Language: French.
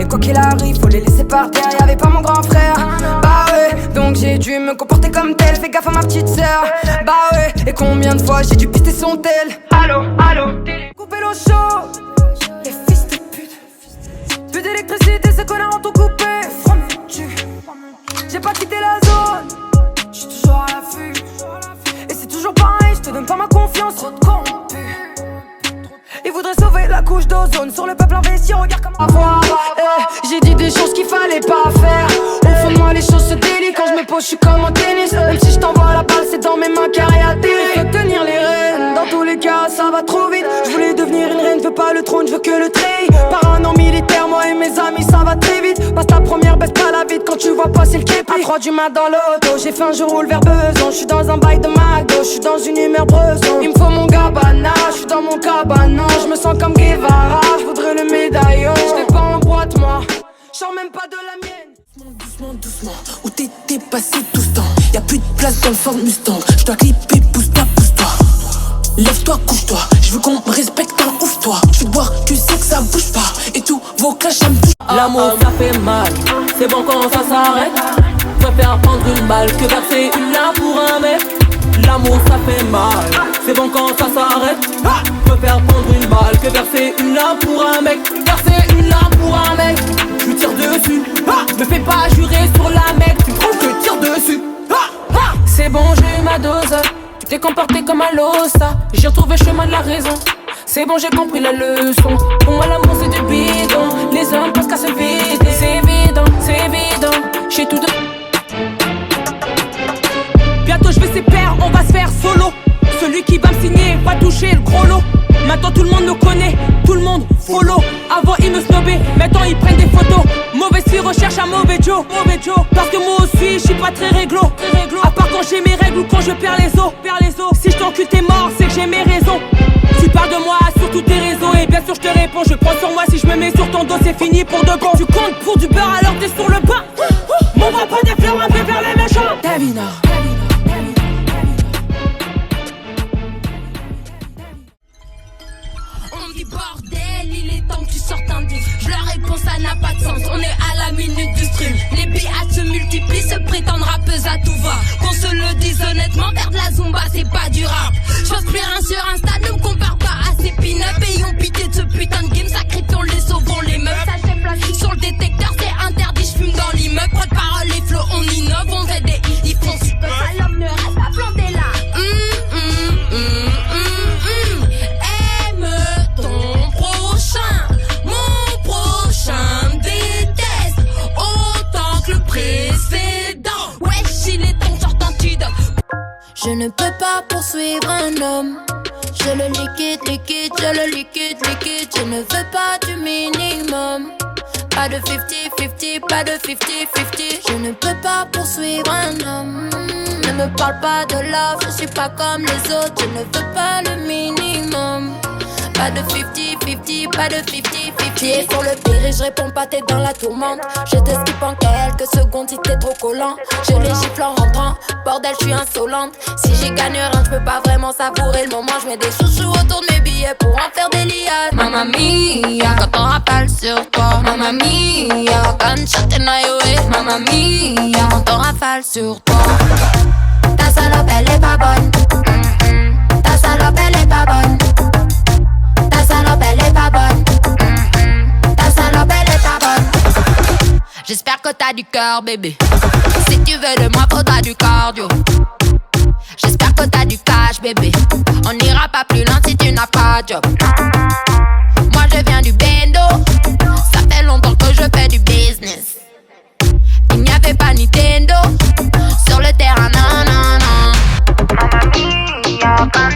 Et quoi qu'il arrive, faut les laisser par terre. Y'avait pas mon grand frère. Bah ouais, donc j'ai dû me comporter comme tel. Fais gaffe à ma petite sœur. Bah ouais, et combien de fois j'ai dû pister son tel. Allô, allô, couper l'eau chaude. Les fils de pute. Plus d'électricité, ces connards ont tout coupé. J'ai pas quitté la zone. J'suis toujours à l'affût. Et c'est toujours pareil, j'te donne pas ma confiance. Trop de corrompus. Ils voudraient sauver la couche d'ozone. Sur le peuple investi, regarde comment avoir. J'ai dit des choses qu'il fallait pas faire. Au fond de moi les choses se délient. Quand je me pose, j'suis comme en tennis. Même si j't'envoie la balle, c'est dans mes mains carré à télé. Faut tenir les rênes, dans tous les cas ça va trop vite. J'voulais devenir une reine, veux pas le trône, j'veux que le treillis. Par un an militaire, moi et mes amis ça va très vite. Passe ta première, baisse pas la vite quand tu vois passer le képi. À 3 du mat dans l'auto, j'ai fait je roule vers Besançon. J'suis dans un bail de McDo, j'suis dans une humeur breson. Il me faut mon gabana, j'suis dans mon cabanon. J'me sens comme Guevara, j'voudrais le médaillon. J'étais pas en boîte moi, j'sors même pas de la mienne. Doucement, doucement, où t'étais passé tout ce temps? Y'a plus de place dans le Ford Mustang. J'dois clipper, pousse-toi, pousse-toi. Lève-toi, couche-toi, j'veux qu'on me respecte, un ouf-toi. J'veux te boire, tu sais que ça bouge pas. Et tous vos clashs, ça me touche. L'amour ça fait mal, c'est bon quand ça s'arrête. Préfère prendre une balle que verser une larme pour un mec. L'amour ça fait mal, c'est bon quand ça s'arrête. Préfère prendre une balle que verser une larme pour un mec. Verser une larme pour un mec, je tire dessus. Me fais pas jurer sur la mec, tu trouves que je tire dessus. C'est bon, j'ai eu ma dose. Tu t'es comporté comme un losa. J'ai retrouvé le chemin de la raison. C'est bon, j'ai compris la leçon. Pour moi l'amour c'est du bidon. Les hommes pensent qu'à se vider. C'est évident, j'ai tout de... Bientôt je vais ses pairs, on va se faire solo. Celui qui va me signer va toucher le gros lot. Maintenant tout le monde nous connaît, tout le monde follow. Avant ils me snobaient, maintenant ils prennent des photos. Mauvaise fille recherche un mauvais Joe. Parce que moi aussi je suis pas très réglo. À part quand j'ai mes règles ou quand je perds les os. Si je t'encule t'es mort, c'est que j'ai mes raisons. Tu parles de moi sur tous tes réseaux. Et bien sûr je te réponds, je prends sur moi. Si je me mets sur ton dos c'est fini pour de bon. Tu comptes pour du beurre alors t'es sur le pain. M'envoie pas des fleurs, un peu vers les méchants. Davina. On dit bordel, il est temps que tu sortes un disque. Je leur réponds ça n'a pas de sens, on est à la minute du stream. Les biats se multiplient, se prétendent rappeuses à tout va. Qu'on se le dise honnêtement, faire de la zumba c'est pas du rap. J'ose plus rien sur Insta, ne me compare pas à ces pin-up. Ayons pitié de ce putain de game, sacrifions les sauvons les meufs. Ça chef la sur le détecteur, c'est interdit, j'fume dans l'immeuble. Pas de parole, les flots, on innove, on fait des hits, ils font super. Ça l'homme ne reste pas planté là. Aime ton prochain, mon prochain déteste autant que le précédent. Wesh, il est temps que sorte un antidote. Je ne peux pas poursuivre un homme. Je le liquide, je le liquide. Je ne veux pas du minimum. Pas de 50-50, pas de 50-50. Je ne peux pas poursuivre un homme. Ne me parle pas de love, je suis pas comme les autres. Je ne veux pas le minimum. Pas de 50-50, pas de 50-50. Tu es sur le péril, je réponds pas, t'es dans la tourmente. Je te skip en quelques secondes si t'es trop collant. Je les gifle en rentrant, bordel je suis insolente. Si j'y gagne rien, je peux pas vraiment savourer le moment. Je mets des chouchous autour de mes billets pour en faire des liades. Mamma mia, quand on rappelle sur toi. Mamma mia, gunshot in highway. Mamma mia, quand on rafale sur toi. Ta salope elle est pas bonne. Ta salope elle est pas bonne. Ta salope elle est pas bonne. Ta salope elle est pas bonne. J'espère que t'as du cœur bébé. Si tu veux de moi faudra du cardio. J'espère que t'as du cash bébé. On n'ira pas plus loin si tu n'as pas de job. Moi je viens du bendo.